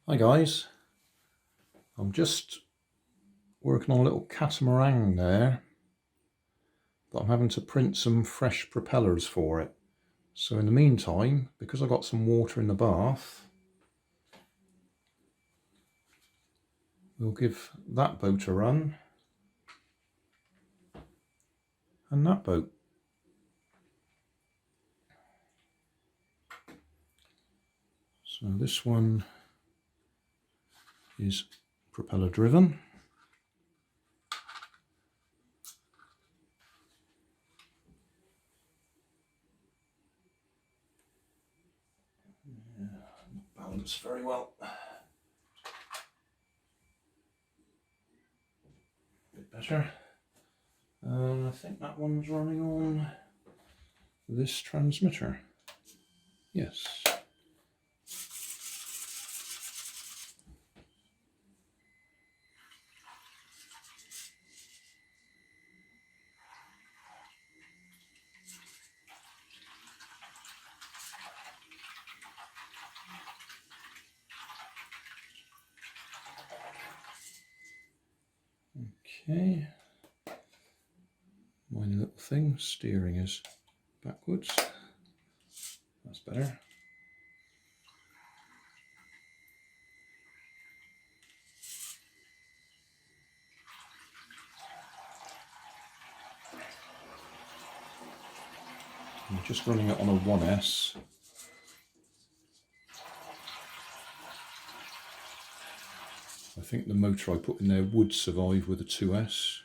Hi guys, I'm just working on a little catamaran there, but I'm having to print some fresh propellers for it. So in the meantime, because I've got some water in the bath, we'll give that boat a run and that boat. So this one is propeller driven. Yeah, not balanced very well. A bit better. I think that one's running on this transmitter. Yes. Okay. Minor little thing, steering is backwards. That's better. I'm just running it on a 1S. I think the motor I put in there would survive with a 2S.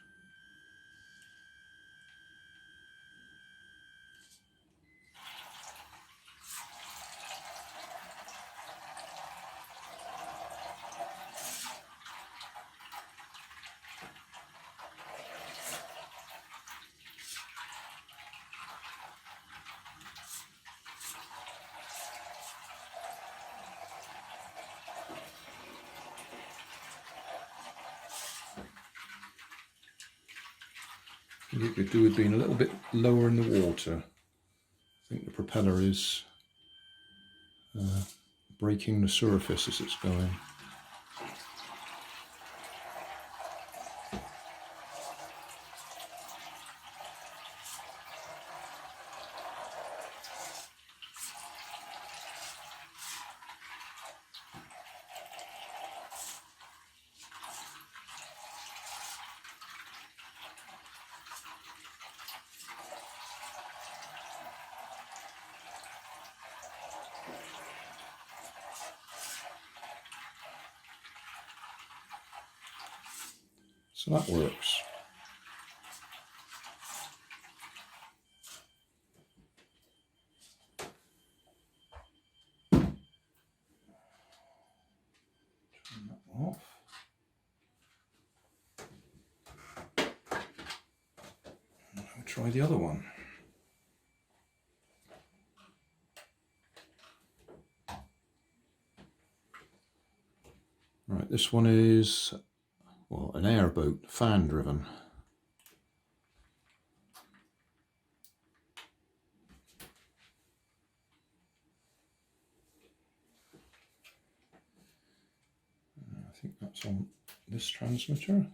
I think it could do with being a little bit lower in the water. I think the propeller is breaking the surface as it's going. So that works. Turn that off. Now we'll try the other one. Right, this one is, well, an airboat, fan driven. I think that's on this transmitter.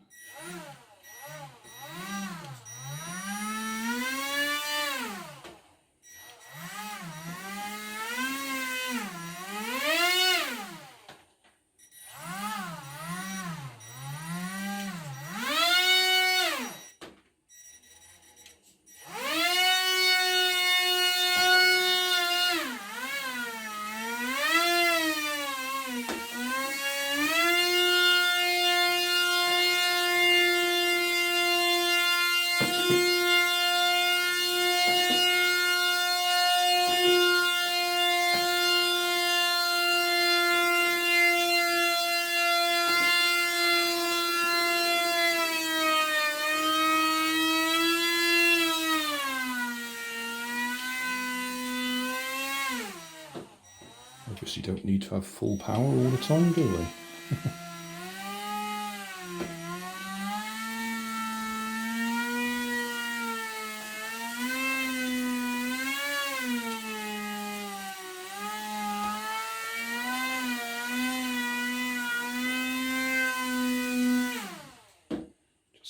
Obviously don't need to have full power all the time, do we?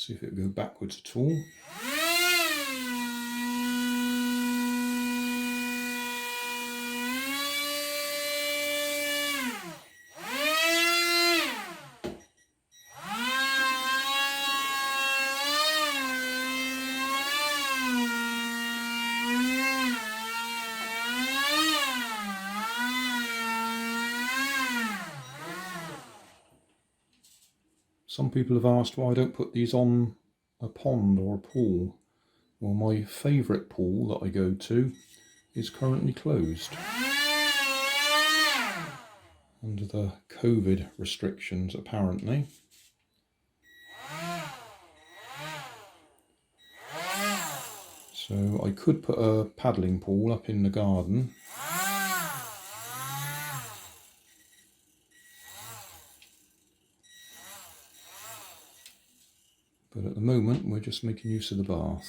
See if it will go backwards at all. Some people have asked why I don't put these on a pond or a pool. Well, my favourite pool that I go to is currently closed under the COVID restrictions, apparently. So I could put a paddling pool up in the garden. But at the moment, we're just making use of the bath.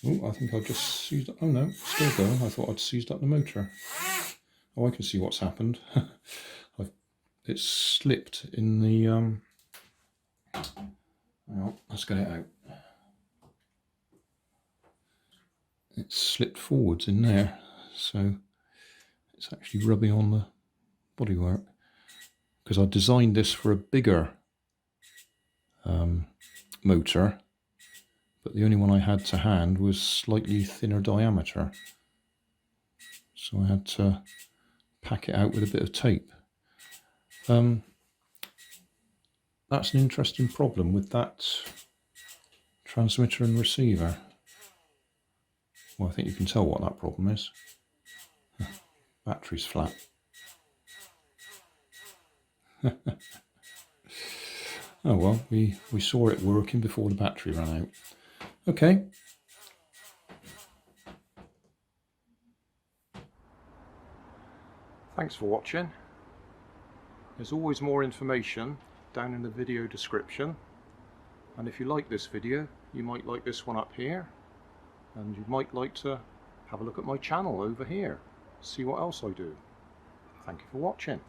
Oh, I think I've just seized up. Oh no, still going. I thought I'd seized up the motor. Oh, I can see what's happened. It's slipped in the... Well, let's get it out. It's slipped forwards in there, so it's actually rubbing on the bodywork, because I designed this for a bigger motor, but the only one I had to hand was slightly thinner diameter, so I had to pack it out with a bit of tape. That's an interesting problem with that transmitter and receiver. Well, I think you can tell what that problem is. Battery's flat. Oh well, we saw it working before the battery ran out. Okay. Thanks for watching. There's always more information down in the video description. And if you like this video, you might like this one up here. And you might like to have a look at my channel over here, see what else I do. Thank you for watching.